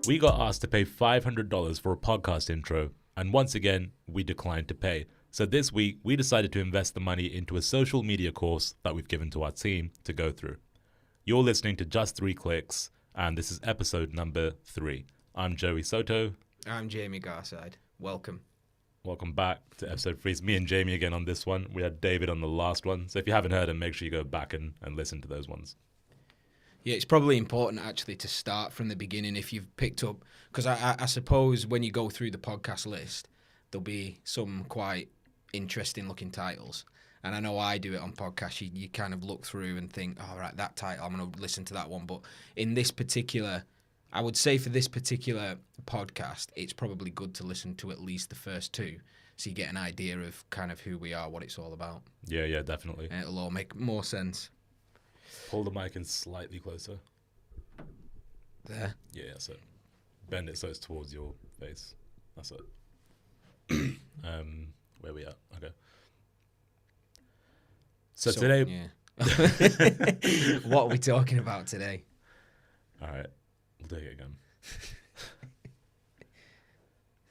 We got asked to pay $500 for a podcast intro, and once again, we declined to pay. So this week, we decided to invest the money into a social media course that we've given to our team to go through. You're listening to Just 3 Clicks, and this is episode number 3. I'm Joey Soto. I'm Jamie Garside. Welcome. Welcome back to episode 3. It's me and Jamie again on this one. We had David on the last one. So if you haven't heard him, make sure you go back and listen to those ones. Yeah, it's probably important actually to start from the beginning if you've picked up, because I suppose when you go through the podcast list, there'll be some quite interesting looking titles. And I know I do it on podcasts. You kind of look through and think, oh, right, that title, I'm going to listen to that one. But in this particular, I would say for this particular podcast, it's probably good to listen to at least the first two so you get an idea of kind of who we are, what it's all about. Yeah, definitely. And it'll all make more sense. Pull the mic in slightly closer. There. Yeah, that's it. Bend it so it's towards your face. That's it. Where we at? Okay. So today... Yeah. What are we talking about today? All right. We'll take it again.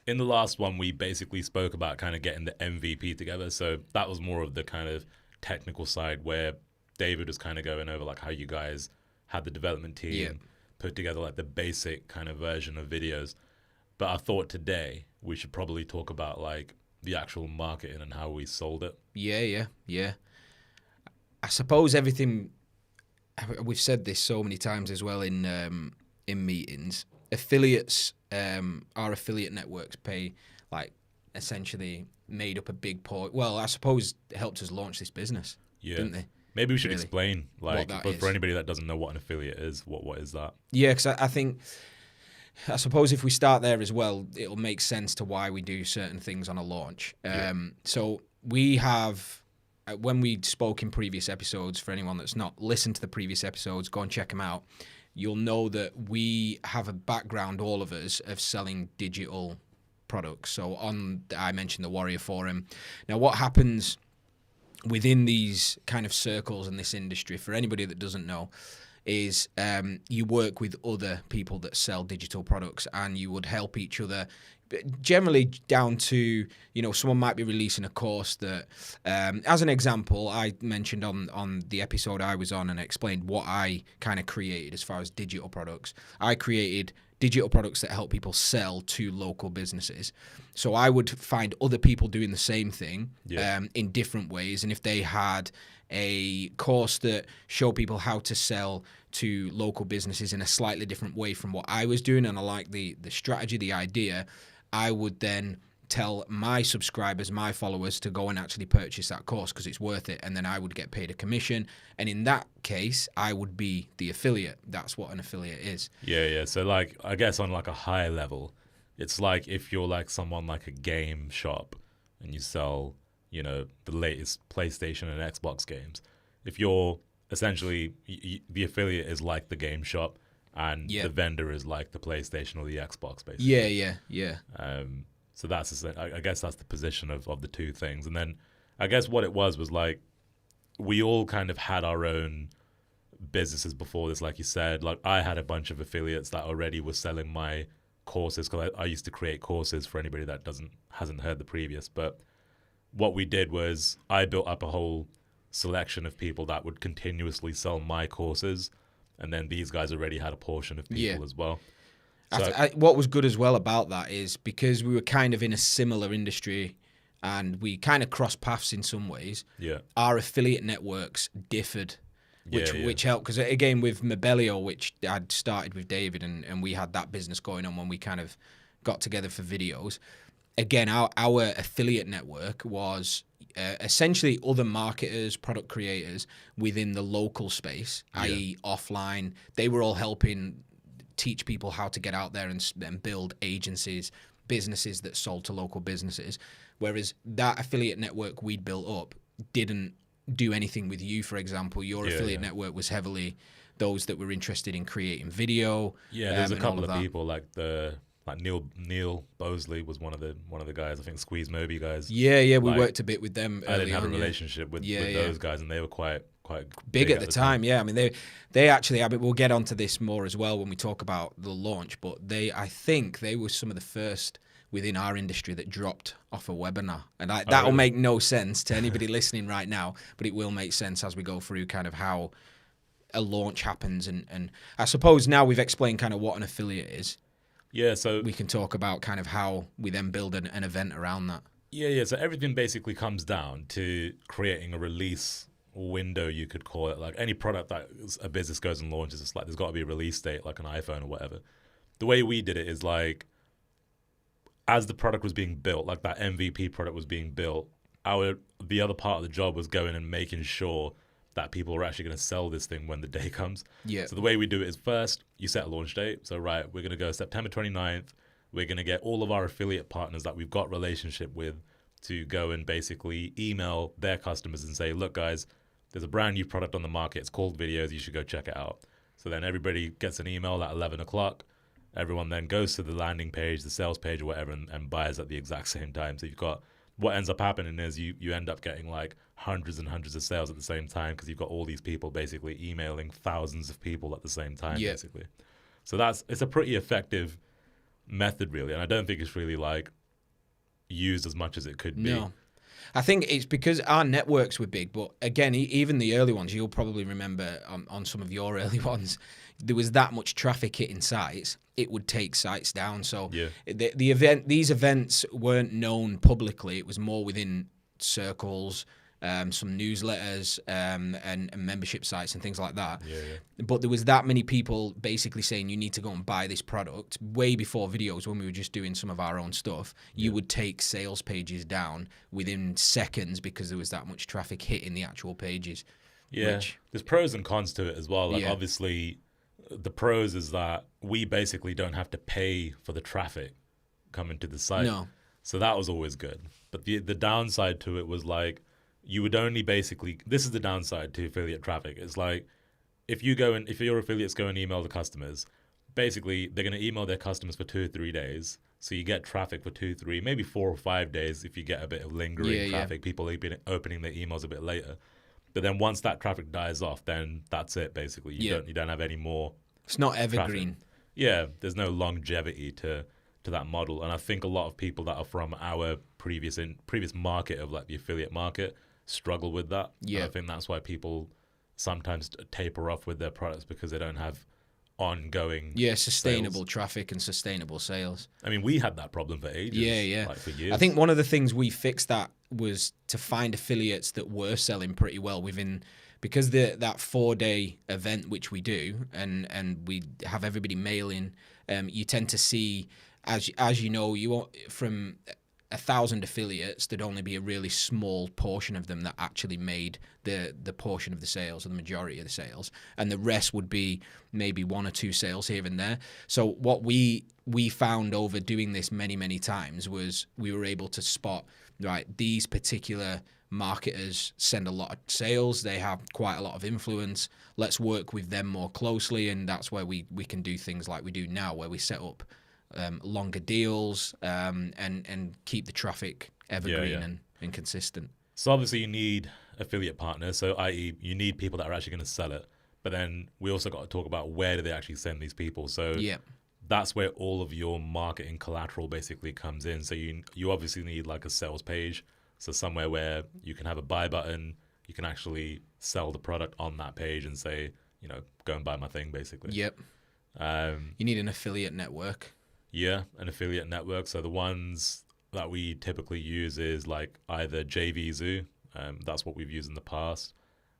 In the last one, we basically spoke about kind of getting the MVP together. So that was more of the kind of technical side where David was kind of going over like how you guys had the development team put together like the basic kind of version of Viddyoze. But I thought today we should probably talk about like the actual marketing and how we sold it. Yeah. I suppose everything, we've said this so many times as well in meetings, affiliates, our affiliate networks pay like essentially made up a big part. Well, I suppose it helped us launch this business, didn't they? Maybe we should explain, like, but is. for anybody that doesn't know what an affiliate is, what is that? Yeah, because I suppose if we start there as well, it'll make sense to why we do certain things on a launch. So we have, when we spoke in previous episodes, for anyone that's not listened to the previous episodes, go and check them out. You'll know that we have a background, all of us, of selling digital products. So I mentioned the Warrior Forum. Now, what happens within these kind of circles in this industry, for anybody that doesn't know, is you work with other people that sell digital products and you would help each other, generally down to, someone might be releasing a course that, as an example, I mentioned on the episode I was on and explained what I kind of created as far as digital products. I created digital products that help people sell to local businesses. So I would find other people doing the same thing in different ways. And if they had a course that showed people how to sell to local businesses in a slightly different way from what I was doing, and I like the strategy, the idea, I would then tell my subscribers, my followers, to go and actually purchase that course because it's worth it, and then I would get paid a commission. And in that case, I would be the affiliate. That's what an affiliate is. Yeah. So like, I guess on like a higher level, it's like if you're like someone like a game shop and you sell, the latest PlayStation and Xbox games. If you're essentially, the affiliate is like the game shop and the vendor is like the PlayStation or the Xbox, basically. Yeah. So that's, I guess that's the position of the two things. And then I guess what it was like, we all kind of had our own businesses before this, like you said. Like I had a bunch of affiliates that already were selling my courses because I used to create courses for anybody that hasn't heard the previous. But what we did was I built up a whole selection of people that would continuously sell my courses. And then these guys already had a portion of people as well. So, what was good as well about that is because we were kind of in a similar industry and we kind of crossed paths in some ways, our affiliate networks differed, which helped. Because again, with Mabellio, which I'd started with David and we had that business going on when we kind of got together for Viddyoze. Again, our affiliate network was essentially other marketers, product creators within the local space, i.e. offline. They were all helping teach people how to get out there and build agencies, businesses that sold to local businesses. Whereas that affiliate network we'd built up didn't do anything with you, for example. Your affiliate network was heavily those that were interested in creating video. Yeah, there's a couple of people like Neil Bosley was one of the guys. I think Squeeze Moby guys. Yeah, we worked a bit with them. I didn't have a relationship with those guys, and they were quite quite big at the time. Yeah, I mean they actually. I mean, we'll get onto this more as well when we talk about the launch. But I think they were some of the first within our industry that dropped off a webinar, and that'll really? make no sense to anybody listening right now, but it will make sense as we go through kind of how a launch happens. And I suppose now we've explained kind of what an affiliate is. Yeah, so we can talk about kind of how we then build an event around that. Yeah. So everything basically comes down to creating a release window, you could call it. Like any product that a business goes and launches, it's like there's got to be a release date, like an iPhone or whatever. The way we did it is like, as the product was being built, like that MVP product was being built, the other part of the job was going and making sure that people are actually going to sell this thing when the day comes. Yeah. So the way we do it is first, you set a launch date. So, right, we're going to go September 29th. We're going to get all of our affiliate partners that we've got relationship with to go and basically email their customers and say, look, guys, there's a brand new product on the market. It's called Viddyoze. You should go check it out. So then everybody gets an email at 11 o'clock. Everyone then goes to the landing page, the sales page or whatever, and buys at the exact same time. So you've got, what ends up happening is you end up getting like hundreds and hundreds of sales at the same time because you've got all these people basically emailing thousands of people at the same time, basically. So it's a pretty effective method, really. And I don't think it's really like used as much as it could be. No. I think it's because our networks were big, but again, even the early ones, you'll probably remember on some of your early ones, there was that much traffic hitting sites, it would take sites down. So these events weren't known publicly. It was more within circles, some newsletters, and membership sites and things like that. But there was that many people basically saying you need to go and buy this product. Way before Viddyoze, when we were just doing some of our own stuff, you would take sales pages down within seconds because there was that much traffic hitting the actual pages. There's pros and cons to it as well. Like obviously, the pros is that we basically don't have to pay for the traffic coming to the site. No. So that was always good. But the downside to it was like, you would only basically, this is the downside to affiliate traffic. It's like, if your affiliates go and email the customers, basically they're going to email their customers for 2 or 3 days. So you get traffic for 2, 3, maybe 4 or 5 days if you get a bit of lingering traffic, people opening their emails a bit later. But then once that traffic dies off, then that's it basically. You don't have any more. It's not evergreen. Traffic. Yeah, there's no longevity to that model. And I think a lot of people that are from our previous market of like the affiliate market struggle with that. Yeah. And I think that's why people sometimes taper off with their products because they don't have ongoing sustainable sales. Traffic and sustainable sales. I mean, we had that problem for ages. Like for years. I think one of the things we fixed that was to find affiliates that were selling pretty well within, because that 4-day event which we do and we have everybody mailing, you tend to see, as you know, from 1,000 affiliates, there'd only be a really small portion of them that actually made the portion of the sales, or the majority of the sales, and the rest would be maybe 1 or 2 sales here and there. So what we found over doing this many times was we were able to spot, right, these particular marketers send a lot of sales, they have quite a lot of influence, let's work with them more closely. And that's where we can do things like we do now, where we set up longer deals and keep the traffic evergreen and consistent. So obviously you need affiliate partners, so i.e. you need people that are actually going to sell it. But then we also got to talk about where do they actually send these people. So that's where all of your marketing collateral basically comes in. So you obviously need like a sales page, so somewhere where you can have a buy button, you can actually sell the product on that page and say, go and buy my thing basically. You need an affiliate network. Yeah, an affiliate network. So the ones that we typically use is like either Viddyoze, that's what we've used in the past,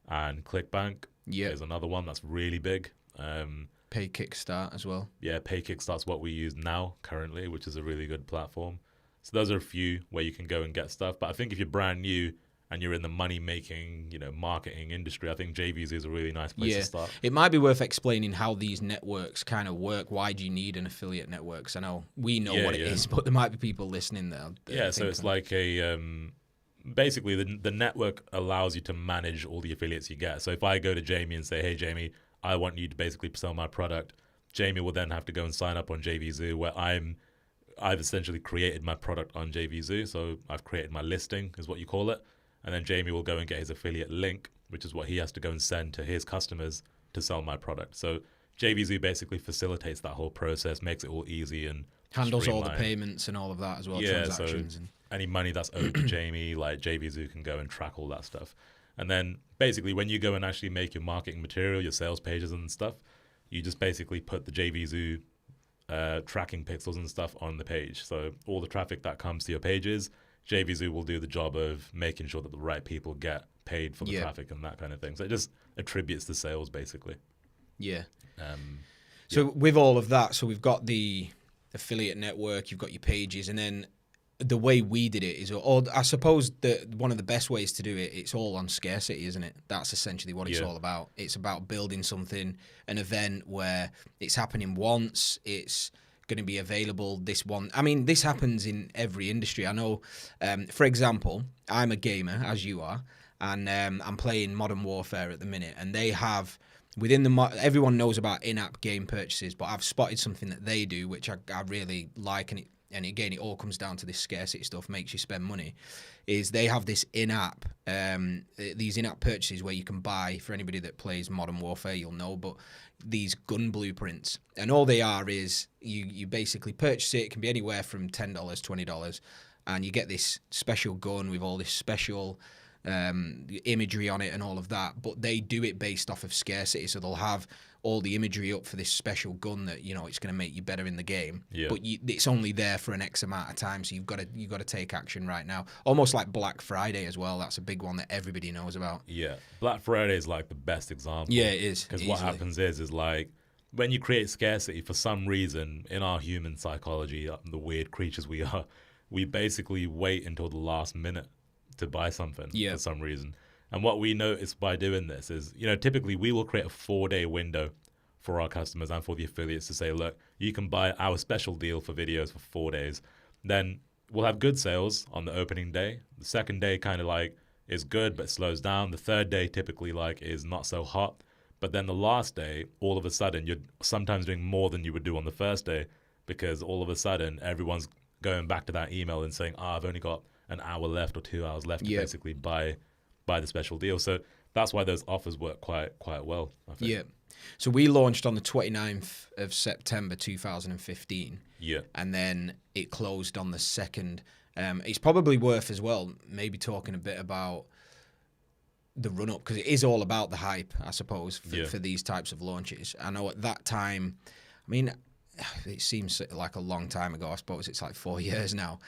and ClickBank is another one that's really big. Pay Kickstart as well. Yeah, Pay Kickstart's what we use now currently, which is a really good platform. So those are a few where you can go and get stuff. But I think if you're brand new and you're in the money-making, marketing industry, I think Viddyoze is a really nice place to start. It might be worth explaining how these networks kind of work. Why do you need an affiliate network? 'Cause I know we know what it is, but there might be people listening there. So it's like basically the network allows you to manage all the affiliates you get. So if I go to Jamie and say, hey, Jamie, I want you to basically sell my product, Jamie will then have to go and sign up on Viddyoze, where I've essentially created my product on Viddyoze. So I've created my listing, is what you call it. and then Jamie will go and get his affiliate link, which is what he has to go and send to his customers to sell my product. So JVZoo basically facilitates that whole process, makes it all easy and handles all the payments and all of that as well, transactions. So any money that's owed to Jamie, like JVZoo can go and track all that stuff. And then basically when you go and actually make your marketing material, your sales pages and stuff, you just basically put the JVZoo tracking pixels and stuff on the page. So all the traffic that comes to your pages, JVZoo will do the job of making sure that the right people get paid for the traffic and that kind of thing. So it just attributes the sales basically. Yeah. So with all of that, so we've got the affiliate network, you've got your pages, and then the way we did it is, or I suppose that one of the best ways to do it, it's all on scarcity, isn't it? That's essentially what it's all about. It's about building something, an event where it's happening once, it's going to be available this one. I mean, this happens in every industry. I know, for example, I'm a gamer, as you are, and I'm playing Modern Warfare at the minute, and they have... Within everyone knows about in-app game purchases, but I've spotted something that they do, which I really like, and again, it all comes down to this scarcity stuff, makes you spend money, is they have this in-app, these in-app purchases where you can buy, for anybody that plays Modern Warfare, you'll know, but these gun blueprints. And all they are is you basically purchase it. It can be anywhere from $10, $20, and you get this special gun with all this special... imagery on it and all of that, but they do it based off of scarcity, so they'll have all the imagery up for this special gun that, you know, it's going to make you better in the game, but it's only there for an X amount of time, so you've got to take action right now. Almost like Black Friday as well. That's a big one that everybody knows about. Black Friday is like the best example. It is, because what happens is like when you create scarcity, for some reason in our human psychology, the weird creatures we are, we basically wait until the last minute to buy something for some reason. And what we notice by doing this is, you know, typically we will create a 4-day window for our customers and for the affiliates to say, look, you can buy our special deal for Viddyoze for 4 days. Then we'll have good sales on the opening day. The second day kind of like is good but slows down. The third day typically like is not so hot. But then the last day, all of a sudden, you're sometimes doing more than you would do on the first day, because all of a sudden everyone's going back to that email and saying, I've only got an hour left or 2 hours left to basically buy the special deal. So that's why those offers work quite well, I think. Yeah. So we launched on the 29th of September 2015. Yeah. And then it closed on the 2nd. It's probably worth as well maybe talking a bit about the run-up, because it is all about the hype, I suppose, for these types of launches. I know at that time, I mean, it seems like a long time ago. I suppose it's like 4 years now.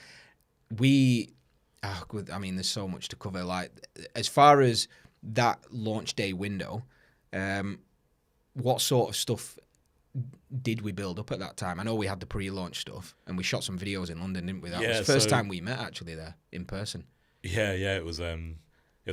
I mean, there's so much to cover. Like, as far as that launch day window, what sort of stuff did we build up at that time? I know we had the pre-launch stuff, and we shot some videos in London, didn't we? That was the first time we met actually there in person. Yeah, it was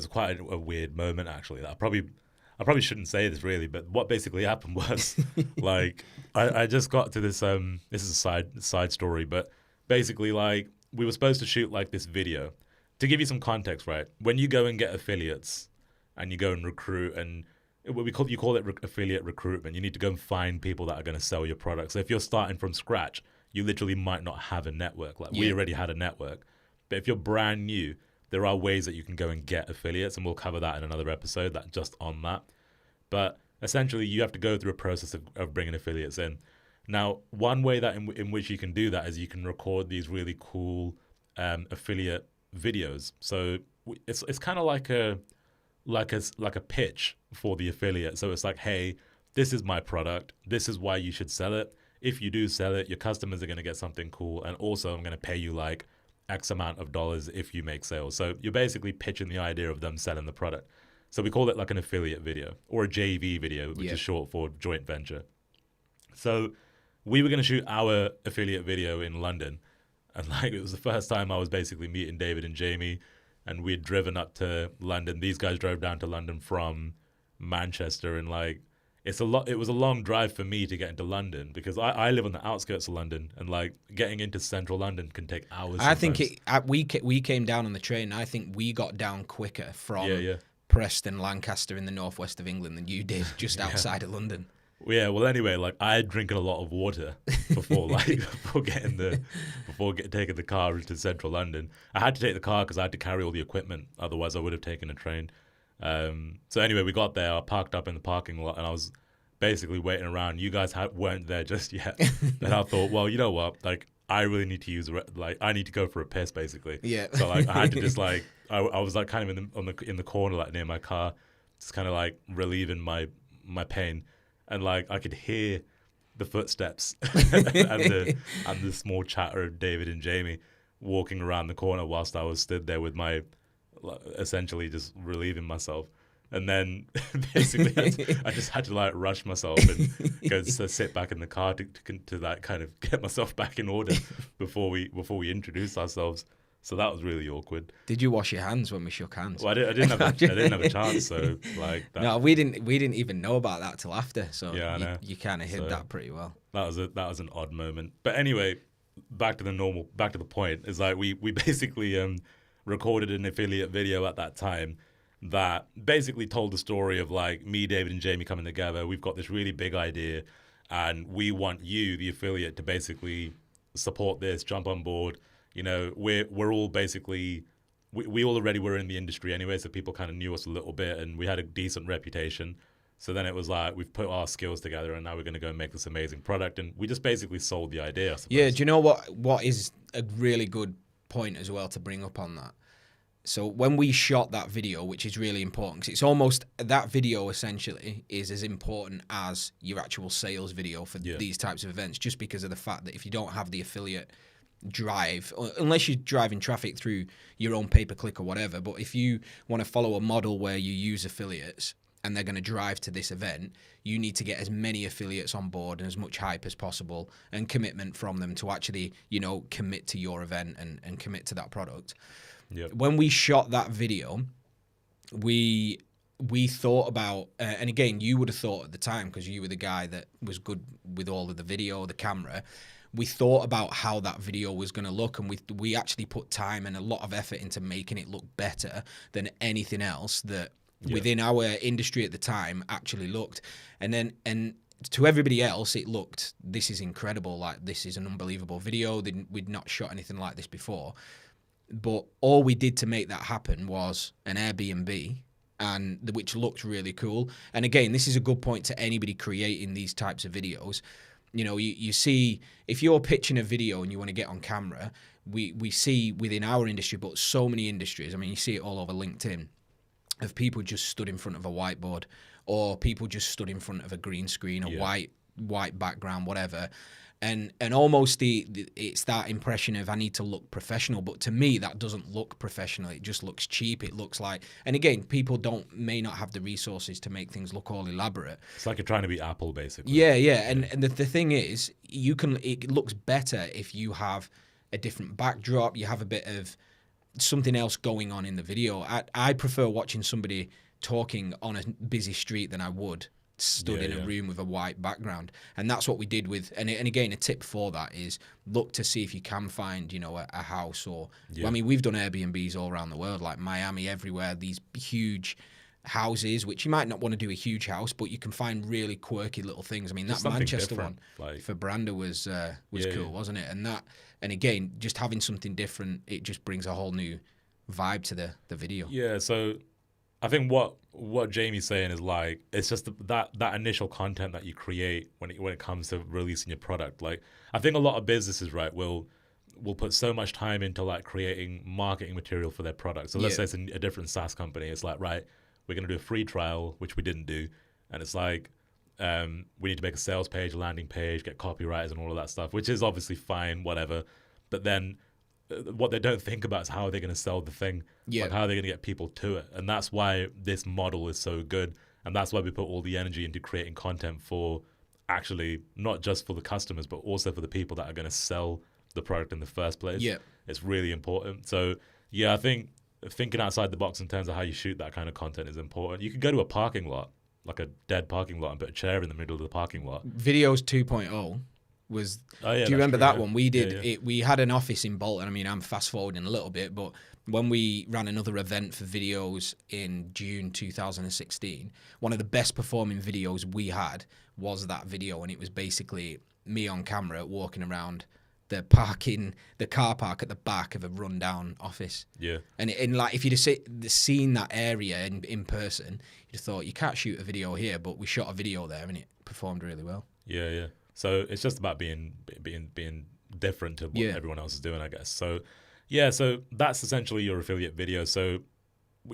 quite a weird moment actually. That I probably shouldn't say this really, but what basically happened was like I just got to this. This is a side story, but basically like, we were supposed to shoot like this video. To give you some context, right? When you go and get affiliates and you go and recruit, and you call it affiliate recruitment, you need to go and find people that are going to sell your product. So if you're starting from scratch, you literally might not have a network. Like we already had a network. But if you're brand new, there are ways that you can go and get affiliates, and we'll cover that in another episode, that just on that. But essentially, you have to go through a process of bringing affiliates in. Now, one way that in which you can do that is you can record these really cool affiliate videos. So it's kind of like a pitch for the affiliate. So it's like, hey, this is my product. This is why you should sell it. If you do sell it, your customers are going to get something cool, and also I'm going to pay you like X amount of dollars if you make sales. So you're basically pitching the idea of them selling the product. So we call it like an affiliate video or a JV video, which is short for joint venture. So we were going to shoot our affiliate video in London. And like, it was the first time I was basically meeting David and Jamie, and we had driven up to London. These guys drove down to London from Manchester, and like, it was a long drive for me to get into London, because I live on the outskirts of London, and like getting into central London can take hours. I think we came down on the train. I think we got down quicker from Preston, Lancaster in the northwest of England than you did just outside of London. Yeah, well, anyway, like I had drinking a lot of water before, taking the car into central London. I had to take the car because I had to carry all the equipment. Otherwise, I would have taken a train. So anyway, we got there. I parked up in the parking lot, and I was basically waiting around. You guys weren't there just yet. And I thought, well, you know what? Like, I really need to I need to go for a piss, basically. Yeah. So like, I had to just like, I was like kind of in the corner, like near my car, just kind of like relieving my pain. And like I could hear the footsteps and the small chatter of David and Jamie walking around the corner whilst I was stood there with my essentially just relieving myself. And then basically I just had to like rush myself and go to sit back in the car to like kind of get myself back in order before we introduced ourselves. So that was really awkward. Did you wash your hands when we shook hands? Well, I didn't have a chance. So like that. No, we didn't even know about that till after. So yeah, I know. You kind of hid that pretty well. That was an odd moment. But anyway, back to the point is like we basically recorded an affiliate video at that time that basically told the story of like me, David, and Jamie coming together. We've got this really big idea, and we want you, the affiliate, to basically support this, jump on board. You know, we're all basically we all already were in the industry anyway, so people kind of knew us a little bit, and we had a decent reputation. So then it was like we've put our skills together, and now we're going to go and make this amazing product, and we just basically sold the idea. I suppose. Yeah, do you know what is a really good point as well to bring up on that? So when we shot that video, which is really important, because it's almost, that video essentially is as important as your actual sales video for these types of events, just because of the fact that if you don't have the affiliate drive, unless you're driving traffic through your own pay-per-click or whatever, but if you want to follow a model where you use affiliates and they're going to drive to this event, you need to get as many affiliates on board and as much hype as possible and commitment from them to actually, you know, commit to your event and commit to that product. Yep. When we shot that video, we thought about, and again, you would have thought at the time because you were the guy that was good with all of the video, the camera. We thought about how that video was going to look, and we actually put time and a lot of effort into making it look better than anything else that within our industry at the time actually looked. And to everybody else, it looked, this is incredible, like this is an unbelievable video. We'd not shot anything like this before. But all we did to make that happen was an Airbnb, which looked really cool. And again, this is a good point to anybody creating these types of videos. You know, you see, if you're pitching a video and you want to get on camera, we see within our industry, but so many industries, I mean, you see it all over LinkedIn, of people just stood in front of a whiteboard, or people just stood in front of a green screen, a white background, whatever. And almost it's that impression of I need to look professional, but to me that doesn't look professional. It just looks cheap. It looks like, and again, people may not have the resources to make things look all elaborate. It's like you're trying to be Apple, basically. Yeah. And the thing is, it looks better if you have a different backdrop. You have a bit of something else going on in the video. I prefer watching somebody talking on a busy street than I would stood in a room with a white background. And that's what we did with, and again, a tip for that is look to see if you can find, you know, a house or, I mean, we've done Airbnbs all around the world, like Miami, everywhere, these huge houses, which you might not want to do a huge house, but you can find really quirky little things. I mean, that Manchester one for Brander was cool, wasn't it? And again, just having something different, it just brings a whole new vibe to the video. Yeah, so I think what Jamie's saying is like, it's just that initial content that you create when it comes to releasing your product. Like, I think a lot of businesses, right, will put so much time into like creating marketing material for their product. So let's say it's a different SaaS company. It's like, right, we're going to do a free trial, which we didn't do. And it's like, we need to make a sales page, a landing page, get copywriters and all of that stuff, which is obviously fine, whatever. But then what they don't think about is how they're going to sell the thing, like how they're going to get people to it. And that's why this model is so good. And that's why we put all the energy into creating content for actually not just for the customers, but also for the people that are going to sell the product in the first place. Yeah. It's really important. So yeah, I think thinking outside the box in terms of how you shoot that kind of content is important. You could go to a parking lot, like a dead parking lot, and put a chair in the middle of the parking lot. Viddyoze 2.0 was. Oh, yeah, Do you remember true, that yeah. one? We did Yeah, yeah. it. We had an office in Bolton. I mean, I'm fast forwarding a little bit, but when we ran another event for Viddyoze in June 2016, one of the best performing videos we had was that video, and it was basically me on camera walking around the car park at the back of a rundown office. Yeah. And like, if you'd have seen that area in person, you'd have thought, you can't shoot a video here, but we shot a video there and it performed really well. Yeah, yeah. So it's just about being different to what everyone else is doing, I guess. So yeah, so that's essentially your affiliate video. So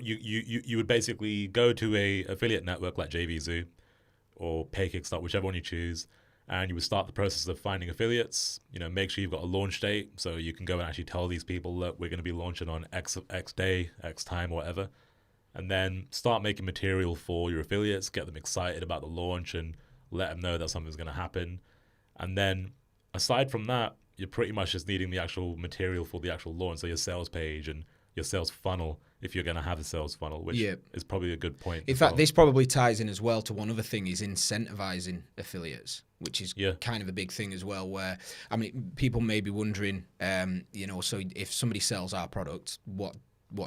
you would basically go to a affiliate network like JVZoo or Pay Kickstart, whichever one you choose, and you would start the process of finding affiliates. You know, make sure you've got a launch date so you can go and actually tell these people that we're going to be launching on X day, X time, or whatever. And then start making material for your affiliates, get them excited about the launch and let them know that something's going to happen. And then aside from that, you're pretty much just needing the actual material for the actual launch, so your sales page and your sales funnel, if you're going to have a sales funnel, which is probably a good point. In fact, this probably ties in as well to one other thing, is incentivizing affiliates, which is kind of a big thing as well, where, I mean, people may be wondering, you know, so if somebody sells our product, what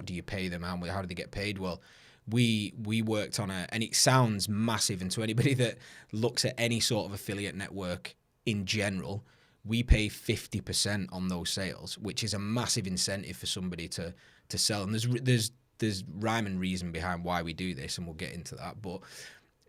do you pay them? How do they get paid? Well, we worked on and it sounds massive, and to anybody that looks at any sort of affiliate network in general, we pay 50% on those sales, which is a massive incentive for somebody to sell. And there's rhyme and reason behind why we do this, and we'll get into that. But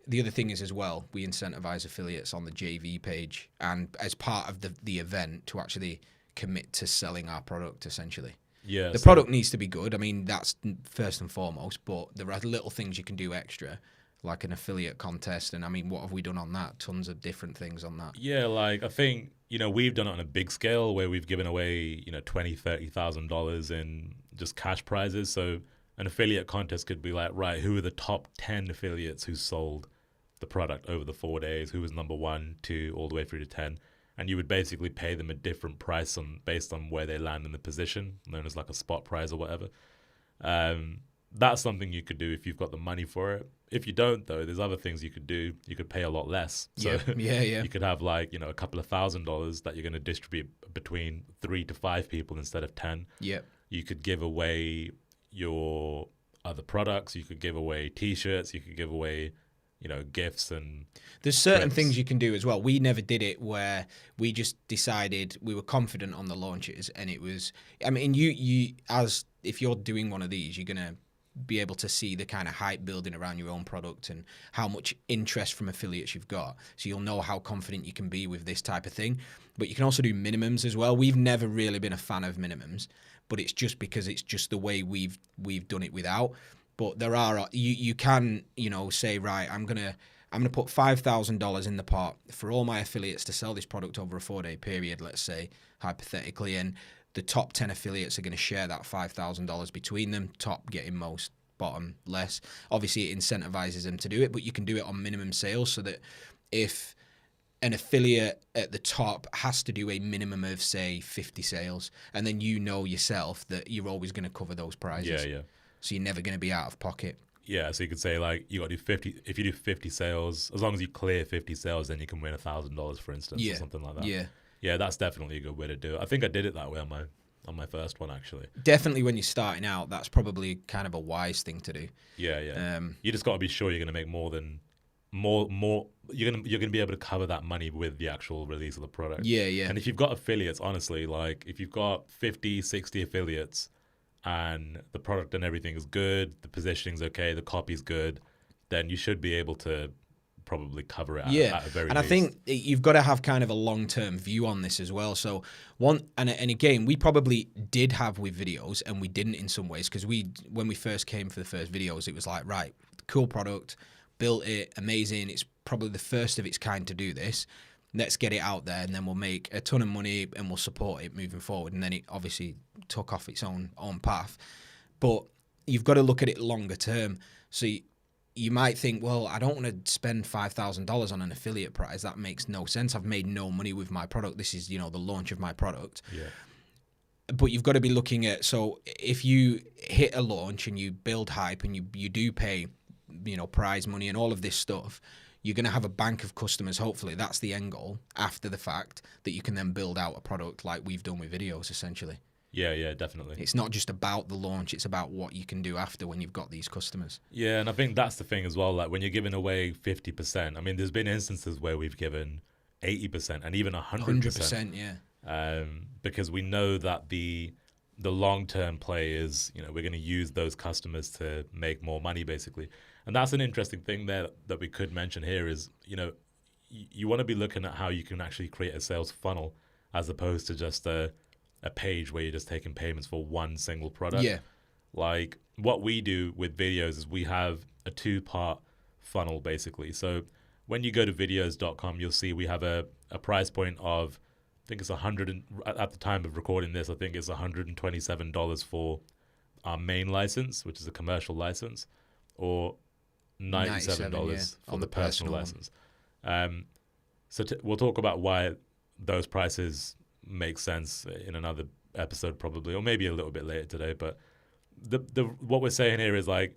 the other thing is as well, we incentivize affiliates on the JV page and as part of the event to actually commit to selling our product, essentially. Yeah, the product needs to be good. I mean, that's first and foremost, but there are little things you can do extra, like an affiliate contest. And I mean, what have we done on that? Tons of different things on that. Yeah, like I think, you know, we've done it on a big scale where we've given away, you know, $20,000-$30,000 in just cash prizes. So an affiliate contest could be like, right, who are the top 10 affiliates who sold the product over the 4 days? Who was number 1, 2, all the way through to 10? And you would basically pay them a different price based on where they land in the position, known as like a spot prize or whatever. That's something you could do if you've got the money for it. If you don't, though, there's other things you could do. You could pay a lot less. So yeah. You could have like, you know, a couple of $1,000s that you're going to distribute between 3 to 5 people instead of 10. Yeah. You could give away your other products. You could give away T-shirts. You could give away, you know, gifts and there's certain trips. things you can do as well. We never did it where we just decided we were confident on the launches, and it was, I mean, you as if you're doing one of these, you're gonna be able to see the kind of hype building around your own product and how much interest from affiliates you've got. So you'll know how confident you can be with this type of thing. But you can also do minimums as well. We've never really been a fan of minimums, but it's just because it's just the way we've done it without. But there are, you can, you know, say, right, I'm gonna put $5,000 in the pot for all my affiliates to sell this product over a 4-day period, let's say, hypothetically, and the top 10 affiliates are going to share that $5,000 between them, top getting most, bottom less. Obviously, it incentivizes them to do it, but you can do it on minimum sales, so that if an affiliate at the top has to do a minimum of, say, 50 sales, and then you know yourself that you're always going to cover those prizes. Yeah. So you're never going to be out of pocket. Yeah, so you could say, like, you got to do 50. If you do 50 sales, as long as you clear 50 sales, then you can win $1,000, for instance, or something like that. Yeah, that's definitely a good way to do it. I think I did it that way on my first one, actually. Definitely, when you're starting out, that's probably kind of a wise thing to do. Yeah. You just got to be sure you're going to make more. You're gonna be able to cover that money with the actual release of the product. Yeah. And if you've got affiliates, honestly, like if you've got 50, 60 affiliates, and the product and everything is good, the positioning's okay, the copy's good, then you should be able to probably cover it at a very least. I think you've got to have kind of a long-term view on this as well. So and again, we probably did have with Viddyoze, and we didn't in some ways, because when we first came for the first Viddyoze, it was like, right, cool product, built it, amazing, it's probably the first of its kind to do this. Let's get it out there, and then we'll make a ton of money and we'll support it moving forward. And then it obviously took off its own path. But you've got to look at it longer term. So you might think, well, I don't want to spend $5,000 on an affiliate prize. That makes no sense. I've made no money with my product. This is, you know, the launch of my product. Yeah. But you've got to be looking at, so if you hit a launch and you build hype and you do pay, you know, prize money and all of this stuff, you're going to have a bank of customers. Hopefully that's the end goal after the fact, that you can then build out a product like we've done with Viddyoze, essentially. Yeah, definitely. It's not just about the launch, it's about what you can do after when you've got these customers. Yeah, and I think that's the thing as well. Like when you're giving away 50%, I mean, there's been instances where we've given 80% and even 100%. 100%, yeah. Because we know that the long-term play is, we're going to use those customers to make more money, basically. And that's an interesting thing there that we could mention here is, you want to be looking at how you can actually create a sales funnel as opposed to just a page where you're just taking payments for one single product. Yeah. Like what we do with Viddyoze is we have a 2-part funnel, basically. So when you go to viddyoze.com, you'll see we have a price point of, I think it's at the time of recording this, I think it's $127 for our main license, which is a commercial license, or $97 for the personal license. So we'll talk about why those prices make sense in another episode probably, or maybe a little bit later today. But what we're saying here is like,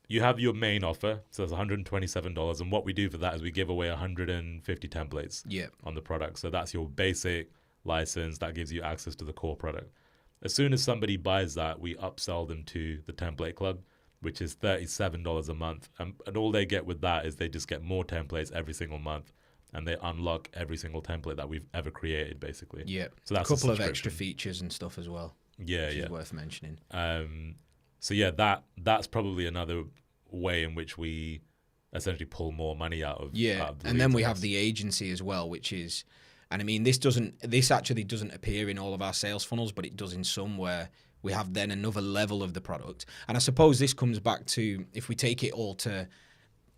you have your main offer, so it's $127, and what we do for that is we give away 150 templates on the product. So that's your basic license that gives you access to the core product. As soon as somebody buys that, we upsell them to the template club, which is $37 a month, and all they get with that is they just get more templates every single month, and they unlock every single template that we've ever created, basically. Yeah, so that's a couple of extra features and stuff as well. Yeah, which is worth mentioning. So yeah, that's probably another way in which we essentially pull more money out of. Yeah, and then we have the agency as well, which is, and I mean, this actually doesn't appear in all of our sales funnels, but it does in some, where we have then another level of the product. And I suppose this comes back to, if we take it all to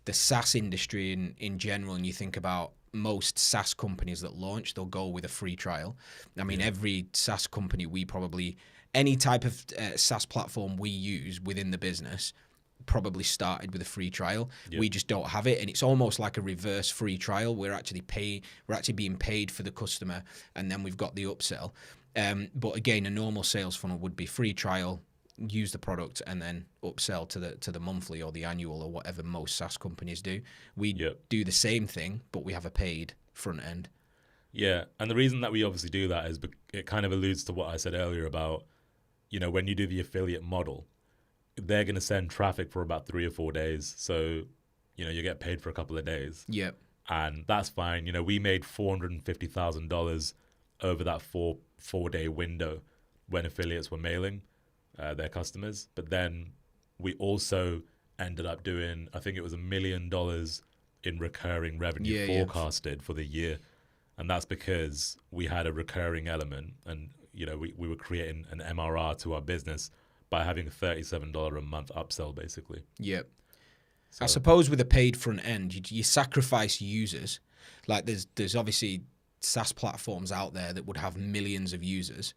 the SaaS industry in general, and you think about most SaaS companies that launch, they'll go with a free trial. I mean, every SaaS company, any type of SaaS platform we use within the business probably started with a free trial. We just don't have it, and it's almost like a reverse free trial. We're actually being paid for the customer, and then we've got the upsell. But again, a normal sales funnel would be free trial, use the product, and then upsell to the monthly or the annual or whatever most SaaS companies do. We do the same thing, but we have a paid front end. Yeah, and the reason that we obviously do that is it kind of alludes to what I said earlier about, when you do the affiliate model, they're going to send traffic for about 3 or 4 days. So, you get paid for a couple of days. Yeah. And that's fine. We made $450,000 over that four-day window when affiliates were mailing their customers. But then we also ended up doing, I think it was $1 million in recurring revenue forecasted for the year. And that's because we had a recurring element, and we were creating an MRR to our business by having a $37 a month upsell, basically. Yep. So, I suppose with a paid front end, you sacrifice users. Like there's obviously SaaS platforms out there that would have millions of users,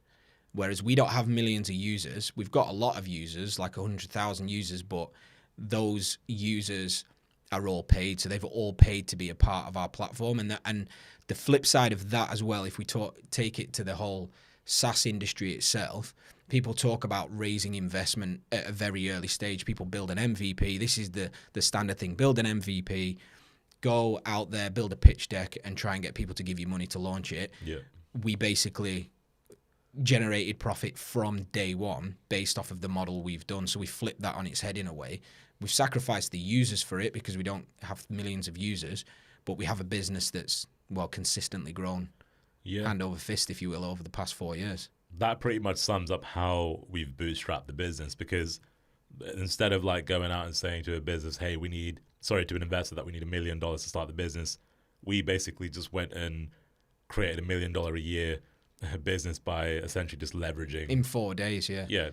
whereas we don't have millions of users. We've got a lot of users, like 100,000 users, but those users are all paid, so they've all paid to be a part of our platform. And the flip side of that as well, if we take it to the whole SaaS industry itself, people talk about raising investment at a very early stage. People build an MVP. This is the standard thing. Build an MVP, go out there, build a pitch deck, and try and get people to give you money to launch it. Yeah. We basically generated profit from day one based off of the model we've done. So we flipped that on its head in a way. We've sacrificed the users for it because we don't have millions of users, but we have a business that's, consistently grown hand over fist, if you will, over the past 4 years. That pretty much sums up how we've bootstrapped the business, because instead of like going out and saying to a business, hey, to an investor that we need $1 million to start the business, we basically just went and created $1 million a year business by essentially just leveraging in 4 days.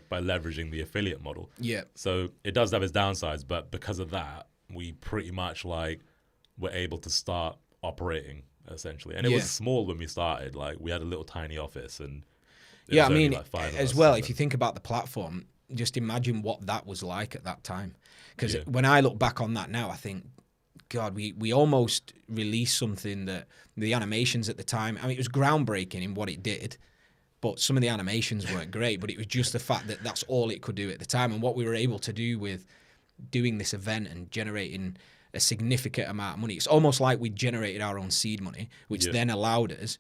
By leveraging the affiliate model. So it does have its downsides, but because of that, we pretty much were able to start operating essentially. And it was small when we started. Like we had a little tiny office, and I mean, as well, if you think about the platform, just imagine what that was like at that time. Because when I look back on that now, I think, God, we almost released something that the animations at the time, I mean, it was groundbreaking in what it did, but some of the animations weren't great, but it was just the fact that that's all it could do at the time. And what we were able to do with doing this event and generating a significant amount of money. It's almost like we generated our own seed money, which then allowed us,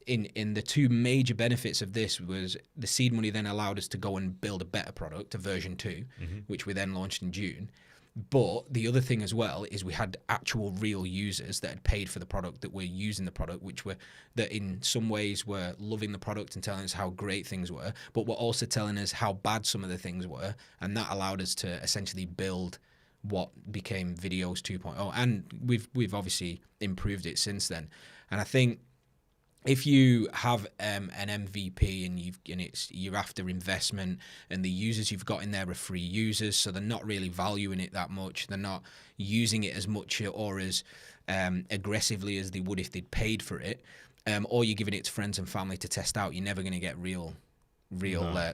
in the two major benefits of this was the seed money then allowed us to go and build a better product, a version 2, which we then launched in June. But the other thing as well is we had actual real users that had paid for the product, that were using the product, that in some ways were loving the product and telling us how great things were, but were also telling us how bad some of the things were. And that allowed us to essentially build what became Viddyoze 2.0. And we've obviously improved it since then. And I think if you have an MVP and you're after investment, and the users you've got in there are free users, so they're not really valuing it that much, they're not using it as much or as aggressively as they would if they'd paid for it, or you're giving it to friends and family to test out, you're never going to get real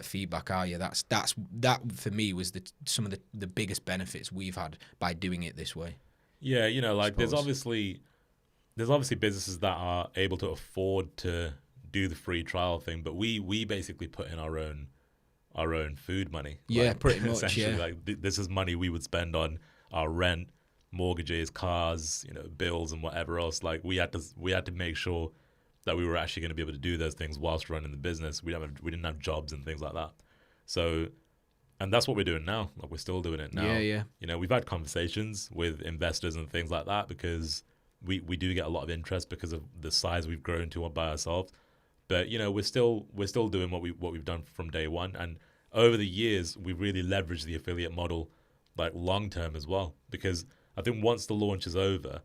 feedback, are you? That for me was some of the biggest benefits we've had by doing it this way. Yeah, like there's obviously businesses that are able to afford to do the free trial thing, but we basically put in our own food money. Yeah, pretty much. Essentially, Yeah. like this is money we would spend on our rent, mortgages, cars, bills, and whatever else. Like we had to make sure that we were actually going to be able to do those things whilst running the business. We didn't have jobs and things like that. So, and that's what we're doing now. Like we're still doing it now. Yeah. We've had conversations with investors and things like that because we do get a lot of interest because of the size we've grown to by ourselves. But we're still doing what we've done from day one. And over the years, we've really leveraged the affiliate model like long term as well. Because I think once the launch is over,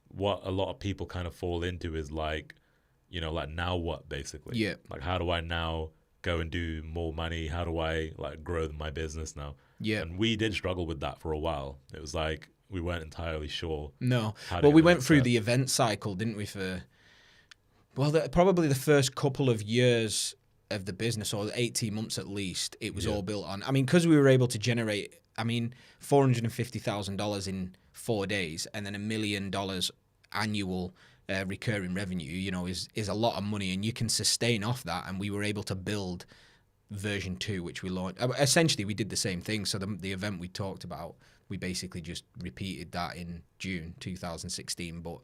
what a lot of people kind of fall into is like, like now what, basically. Yeah. Like how do I now go and do more money? How do I like grow my business now? Yeah. And we did struggle with that for a while. It was like we weren't entirely sure. No. Well, we went through the event cycle, didn't we, probably the first couple of years of the business, or 18 months at least, it was all built on. I mean, because we were able to generate, $450,000 in 4 days, and then $1 million annual recurring revenue, is a lot of money, and you can sustain off that. And we were able to build version 2, which we launched. Essentially, we did the same thing. So the event we talked about, we basically just repeated that in June 2016, but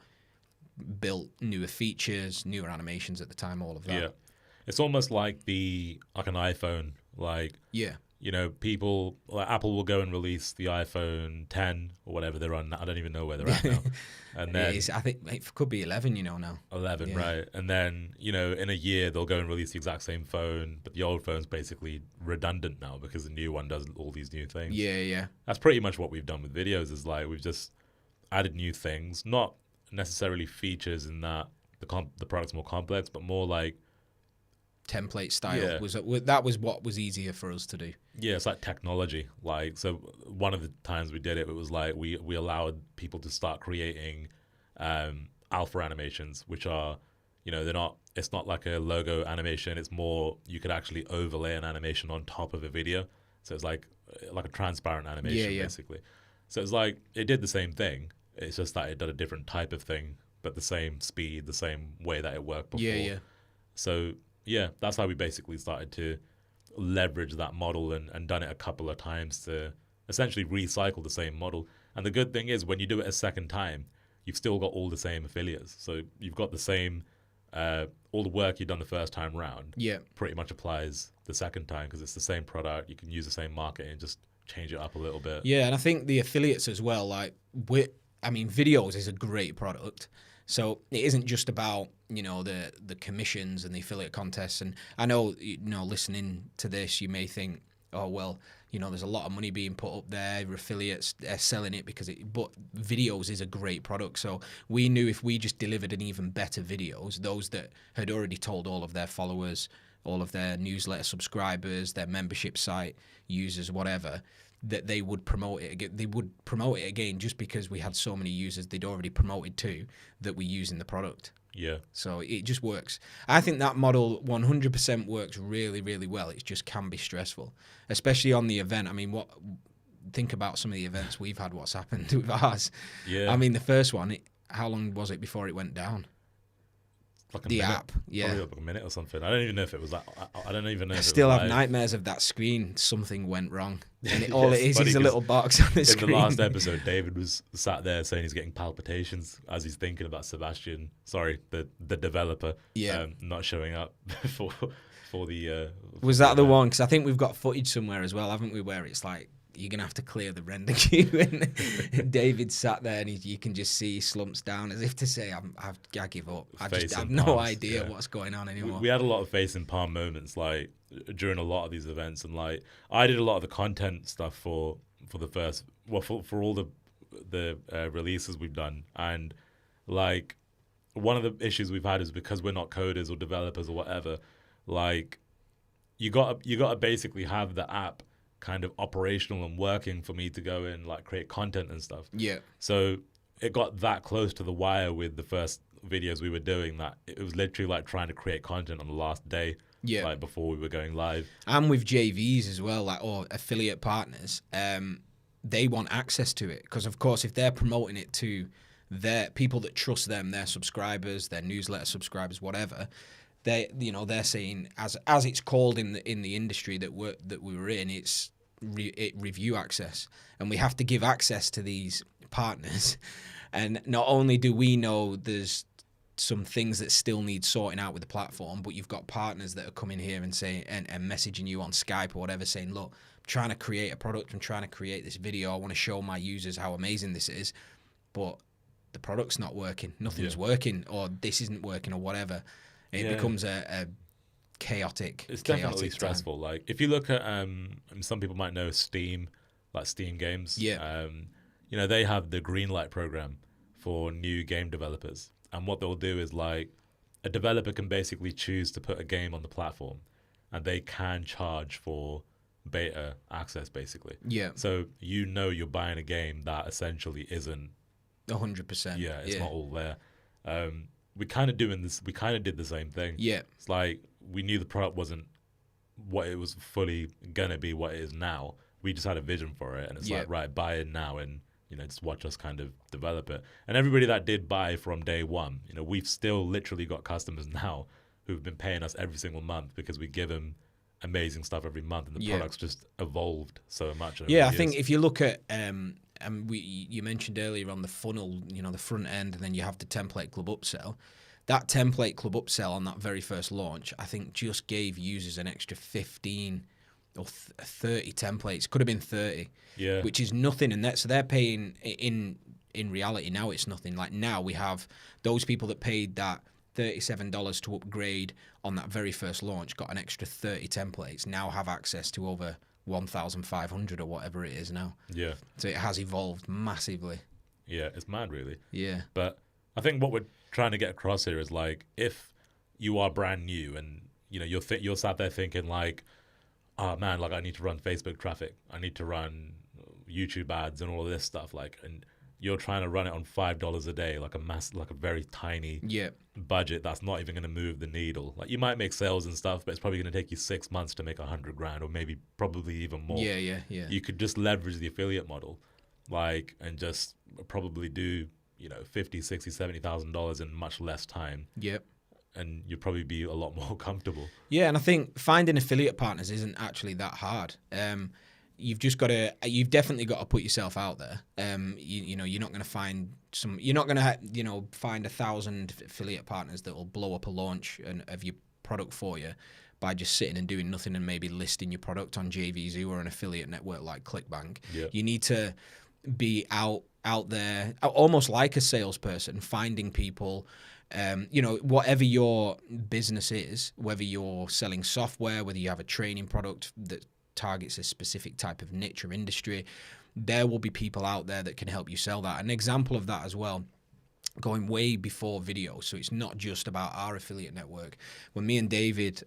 built newer features, newer animations at the time, all of that. Yeah. It's almost like an iPhone. Like, people, like Apple will go and release the iPhone 10 or whatever they're on. I don't even know where they're at now. And then I think it could be 11, now. 11, right? And then, in a year, they'll go and release the exact same phone, but the old phone's basically redundant now because the new one does all these new things. Yeah. That's pretty much what we've done with Viddyoze, is like we've just added new things, not necessarily features in that the product's more complex, but more like template style. That was what was easier for us to do. Yeah, it's like technology. Like, so one of the times we did it, it was like we allowed people to start creating alpha animations, which are, it's not like a logo animation. It's more, you could actually overlay an animation on top of a video. So it's like a transparent animation, basically. So it's like, it did the same thing. It's just that it did a different type of thing, but the same speed, the same way that it worked before. Yeah. So yeah, that's how we basically started to leverage that model and done it a couple of times to essentially recycle the same model. And the good thing is, when you do it a second time, you've still got all the same affiliates. So you've got the same, all the work you've done the first time round pretty much applies the second time, because it's the same product. You can use the same marketing, just change it up a little bit. Yeah, and I think the affiliates as well, Viddyoze is a great product. So it isn't just about, the commissions and the affiliate contests. And I know, listening to this, you may think, oh, well, there's a lot of money being put up there. Affiliates are selling it but Viddyoze is a great product. So we knew if we just delivered an even better Viddyoze, those that had already told all of their followers, all of their newsletter subscribers, their membership site users, whatever, that they would promote it again. They would promote it again just because we had so many users they'd already promoted to that were using the product. Yeah. So it just works. I think that model 100% works really, really well. It just can be stressful, especially on the event. Think about some of the events we've had, what's happened with ours. Yeah. The first one, how long was it before it went down? like a the minute, app. Yeah. probably like a minute or something. I don't even know if it was that. I don't even know. I if still it was have live. nightmares of that screen. Something went wrong. And Yeah, all it it's is funny a 'cause little box on the in screen. the last episode, David was sat there saying he's getting palpitations as he's thinking about Sebastian. Sorry, the developer. Yeah. Not showing up for the. Was for that the event. one? Because I think we've got footage somewhere as well, haven't we? Where it's like you're gonna have to clear the render queue, and David sat there, and you can just see he slumps down as if to say, "I give up. I Face have in no palms, idea yeah. what's going on anymore." We had a lot of face in palm moments like during a lot of these events, and like I did a lot of the content stuff for the first for all the releases we've done, and like one of the issues we've had is because we're not coders or developers or whatever, like you got to basically have the app kind of operational and working for me to go in like create content and stuff. Yeah. So it got that close to the wire with the first videos we were doing that it was literally like trying to create content on the last day, Yeah. like before we were going live. And with JVs as well, like or affiliate partners, they want access to it because, of course, if they're promoting it to their people that trust them, their subscribers, their newsletter subscribers, whatever, they're saying as it's called in the industry that we were in, it's review access, and we have to give access to these partners. And not only do we know there's some things that still need sorting out with the platform, but you've got partners that are coming here and saying and messaging you on Skype or whatever, saying, "Look, I'm trying to create a product. I'm trying to create this video. I want to show my users how amazing this is, but the product's not working. Nothing's working, or this isn't working, or whatever." It becomes a chaotic. It's definitely chaotic stressful. time. Like if you look at some people might know Steam, like Steam games. Yeah. They have the Greenlight program for new game developers, and what they'll do is like a developer can basically choose to put a game on the platform, and they can charge for beta access basically. Yeah. So you're buying a game that essentially isn't 100%. Yeah, it's not all there. We kind of did the same thing. Yeah. It's like we knew the product wasn't what it was fully gonna be, what it is now. We just had a vision for it, and it's like, right, buy it now, and just watch us kind of develop it. And everybody that did buy from day one, we've still literally got customers now who've been paying us every single month because we give them amazing stuff every month, and the product's just evolved so much. Over the I years. think if you look at you mentioned earlier on the funnel, the front end, and then you have the template club upsell. That template club upsell on that very first launch, I think, just gave users an extra 15 or 30 templates. Could have been 30, which is nothing. And so they're paying in reality now. It's nothing. Like now we have those people that paid that $37 to upgrade on that very first launch, got an extra 30 templates. Now have access to over 1,500 or whatever it is now. Yeah. So it has evolved massively. Yeah, it's mad, really. Yeah. But I think what we're trying to get across here is like, if you are brand new and you're sat there thinking like, oh man, like I need to run Facebook traffic, I need to run YouTube ads and all of this stuff, like, and you're trying to run it on $5 a day, like a very tiny budget that's not even going to move the needle. Like you might make sales and stuff, but it's probably going to take you 6 months to make $100,000, or maybe probably even more. Yeah. You could just leverage the affiliate model, like, and just probably do $50,000, $60,000, $70,000 in much less time. Yep. And you'd probably be a lot more comfortable. Yeah, and I think finding affiliate partners isn't actually that hard. You've definitely got to put yourself out there. You're not going to find find 1,000 affiliate partners that will blow up a launch of your product for you by just sitting and doing nothing and maybe listing your product on JVZoo or an affiliate network like ClickBank. Yep. You need to be out there, almost like a salesperson, finding people. Whatever your business is, whether you're selling software, whether you have a training product that targets a specific type of niche or industry, there will be people out there that can help you sell that. An example of that as well, going way before video, so it's not just about our affiliate network. When me and David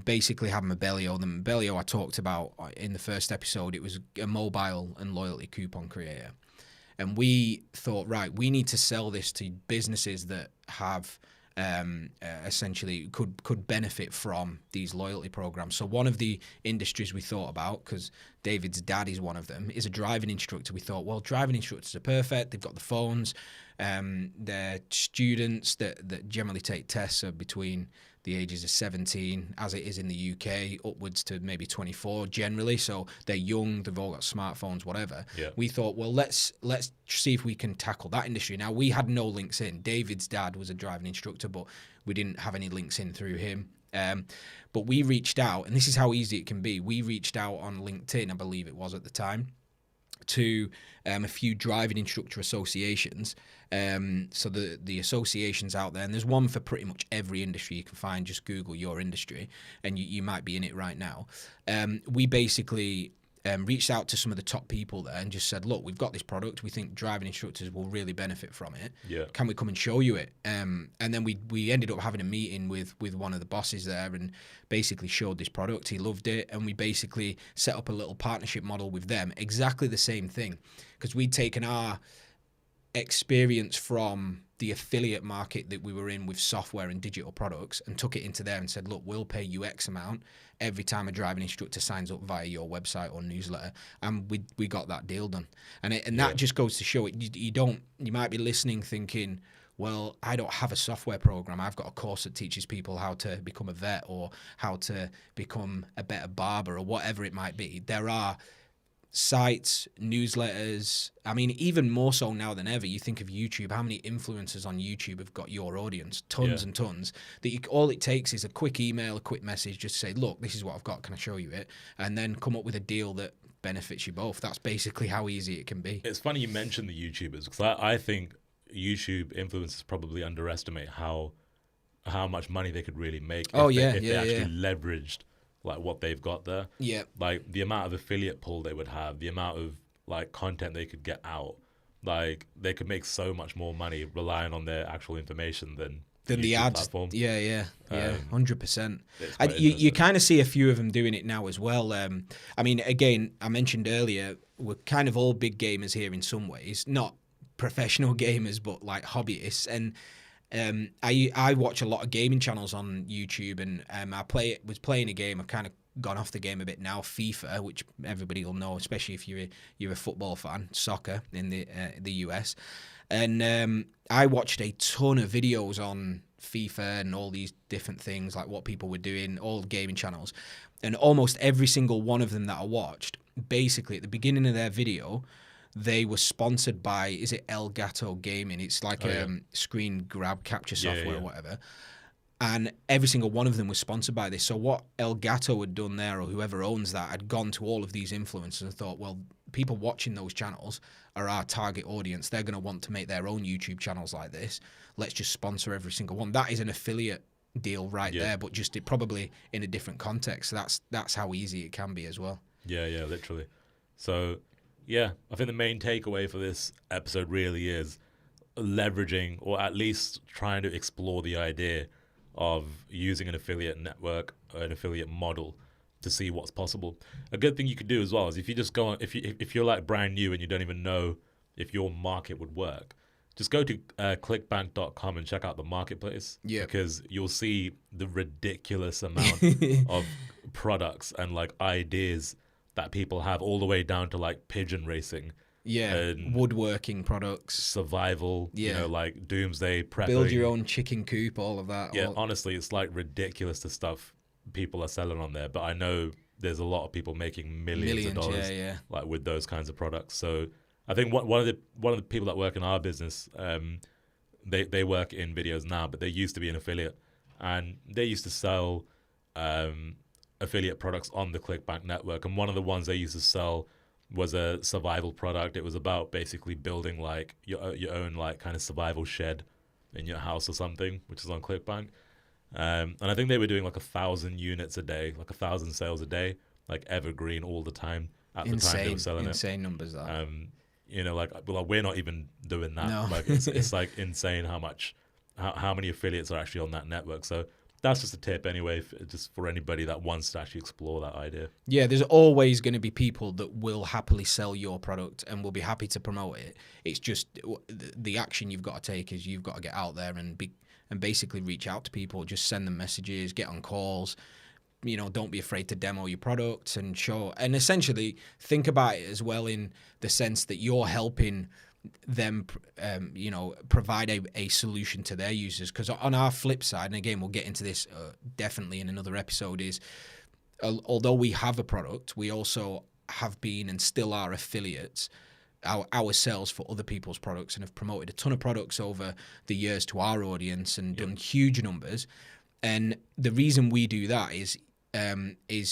basically had Mabellio, the Mabellio I talked about in the first episode, it was a mobile and loyalty coupon creator. And we thought, right, we need to sell this to businesses that have essentially could benefit from these loyalty programs. So one of the industries we thought about, because David's dad is one of them, is a driving instructor. We thought, well, driving instructors are perfect. They've got the phones. They're students that generally take tests are between the ages of 17, as it is in the UK, upwards to maybe 24 generally. So they're young, they've all got smartphones, whatever. Yeah. We thought, well, let's see if we can tackle that industry. Now, we had no links in. David's dad was a driving instructor, but we didn't have any links in through him. But we reached out, and this is how easy it can be. We reached out on LinkedIn, I believe it was at the time, to a few driving instructor associations. So the associations out there, and there's one for pretty much every industry you can find. Just Google your industry, and you might be in it right now. We basically reached out to some of the top people there and just said, look, we've got this product. We think driving instructors will really benefit from it. Yeah. Can we come and show you it? And then we ended up having a meeting with one of the bosses there and basically showed this product. He loved it. And we basically set up a little partnership model with them. Exactly the same thing. Because we'd taken our experience from the affiliate market that we were in with software and digital products and took it into there and said, look, we'll pay you X amount every time a driving instructor signs up via your website or newsletter. And we got that deal done. And that just goes to show it. You might be listening thinking, well, I don't have a software program. I've got a course that teaches people how to become a vet or how to become a better barber or whatever it might be. There are sites, newsletters. I mean, even more so now than ever, you think of YouTube, how many influencers on YouTube have got your audience? Tons and tons. All it takes is a quick email, a quick message, just say, look, this is what I've got, can I show you it? And then come up with a deal that benefits you both. That's basically how easy it can be. It's funny you mentioned the YouTubers, because I think YouTube influencers probably underestimate how much money they could really make if they actually leveraged like what they've got there. Yeah. Like the amount of affiliate pull they would have, the amount of like content they could get out, like they could make so much more money relying on their actual information than the ads. Platform. Yeah, 100%. You kind of see a few of them doing it now as well. I mean, again, I mentioned earlier, we're kind of all big gamers here in some ways, not professional gamers, but like hobbyists. And I watch a lot of gaming channels on YouTube, and I was playing a game. I've kind of gone off the game a bit now, FIFA, which everybody will know, especially if you're a football fan, soccer in the US. And I watched a ton of videos on FIFA and all these different things, like what people were doing, all gaming channels. And almost every single one of them that I watched, basically at the beginning of their video, they were sponsored by, is it Elgato Gaming? It's like screen grab capture software or whatever. And every single one of them was sponsored by this. So what Elgato had done there, or whoever owns that, had gone to all of these influencers and thought, well, people watching those channels are our target audience. They're going to want to make their own YouTube channels like this. Let's just sponsor every single one. That is an affiliate deal right there, but just probably in a different context. So that's how easy it can be as well. Yeah, literally. So yeah, I think the main takeaway for this episode really is leveraging, or at least trying to explore the idea of using an affiliate network or an affiliate model to see what's possible. A good thing you could do as well is if you just go on, if you're like brand new and you don't even know if your market would work, just go to clickbank.com and check out the marketplace. Yeah. Because you'll see the ridiculous amount of products and like ideas that people have, all the way down to like pigeon racing. Yeah, and woodworking products. Survival, like doomsday prepping. Build your own chicken coop, all of that. Yeah, honestly, it's like ridiculous the stuff people are selling on there. But I know there's a lot of people making millions of dollars like with those kinds of products. So I think one of the people that work in our business, they work in Viddyoze now, but they used to be an affiliate. And they used to sell affiliate products on the ClickBank network. And one of the ones they used to sell was a survival product. It was about basically building like your own like kind of survival shed in your house or something, which is on ClickBank. And I think they were doing like 1,000 units a day, like 1,000 sales a day, like evergreen all the time at the time they were selling insane numbers. That. Like we're not even doing that. No. Like it's like insane how many affiliates are actually on that network. So that's just a tip anyway, just for anybody that wants to actually explore that idea. Yeah, there's always going to be people that will happily sell your product and will be happy to promote it. It's just the action you've got to take is you've got to get out there and basically reach out to people, just send them messages, get on calls. You know, don't be afraid to demo your products and show. And essentially, think about it as well in the sense that you're helping them, you know, provide a solution to their users. Because on our flip side, and again, we'll get into this definitely in another episode, is although we have a product, we also have been and still are affiliates ourselves for other people's products and have promoted a ton of products over the years to our audience and done huge numbers. And the reason we do that is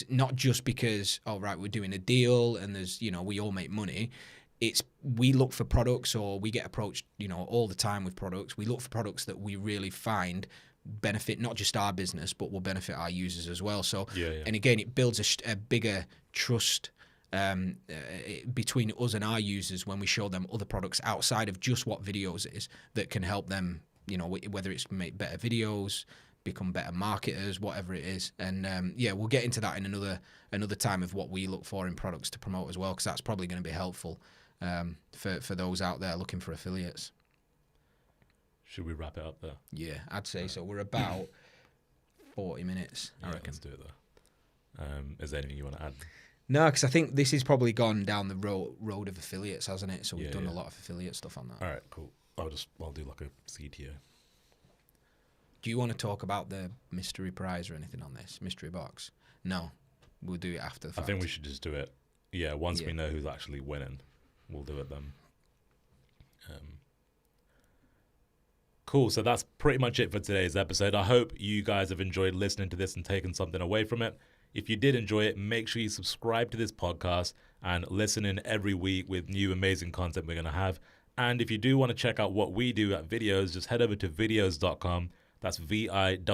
not just because, oh, right, we're doing a deal and there's, you know, we all make money. It's we look for products, or we get approached, you know, all the time with products. We look for products that we really find benefit not just our business, but will benefit our users as well. So, and again, it builds a bigger trust between us and our users when we show them other products outside of just what Viddyoze is that can help them, you know, whether it's make better videos, become better marketers, whatever it is. And we'll get into that in another time of what we look for in products to promote as well, because that's probably going to be helpful for those out there looking for affiliates. Should we wrap it up there? Yeah, I'd say so. We're about 40 minutes, I reckon. Let's do it there. Is there anything you want to add? No, because I think this has probably gone down the road of affiliates, hasn't it? So we've done a lot of affiliate stuff on that. All right, cool. I'll do like a CTO. Do you want to talk about the mystery prize or anything on this? Mystery box? No. We'll do it after the fact. I think we should just do it. Yeah, once we know who's actually winning, we'll do it then. Cool, so that's pretty much it for today's episode. I hope you guys have enjoyed listening to this and taken something away from it. If you did enjoy it, make sure you subscribe to this podcast and listen in every week with new amazing content we're going to have. And if you do want to check out what we do at Viddyoze, just head over to viddyoze.com. That's VIDDYOZE.com.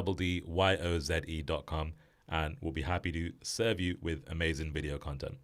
And we'll be happy to serve you with amazing video content.